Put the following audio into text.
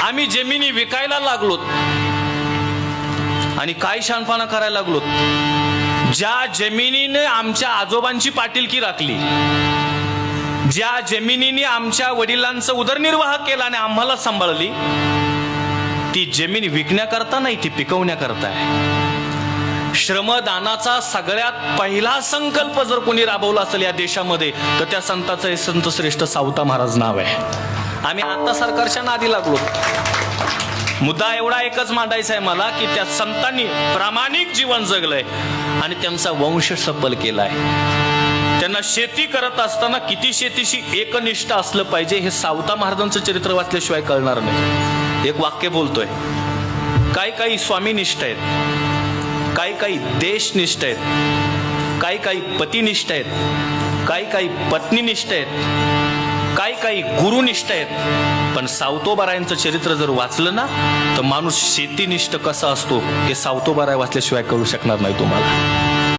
आम्ही जमिनी विकायला लागलो आणि काय शहाणपणा करायला लागलो. ज्या जमिनीने आमच्या आजोबांची पाटीलकी राखली, ज्या जमिनीने आमच्या वडिलांचा उदरनिर्वाह केला आणि आम्हाला सांभाळली, ती जमीन विकण्याकरता नाही, ती पिकवण्याकरता आहे. श्रमदानाचा सगळ्यात पहिला संकल्प जर कोणी राबवला असेल या देशामध्ये तर त्या संताचं संत श्रेष्ठ सावता महाराज नाव आहे. आम्ही आता सरकारच्या नादी लागलो. मुद्दा एवढा एकच मांडायचा आहे मला की त्या संतांनी प्रामाणिक जीवन जगलंय आणि त्यांचा वंश सफल केलाय. त्यांना शेती करत असताना किती शेतीशी एकनिष्ठ असलं पाहिजे हे सावता महाराजांचं चरित्र वाचल्याशिवाय कळणार नाही. एक वाक्य बोलतोय, काही स्वामीनिष्ठ आहेत, काही देशनिष्ठ आहेत, काही पतिनिष्ठ आहेत, काही पत्नीनिष्ठ आहेत, काही गुरुनिष्ठ आहेत. पण सावतोबारायांचं चरित्र जर वाचलं ना तर माणूस शेतीनिष्ठ कसा असतो हे सावतोबाराय वाचल्याशिवाय कळू शकणार नाही तुम्हाला.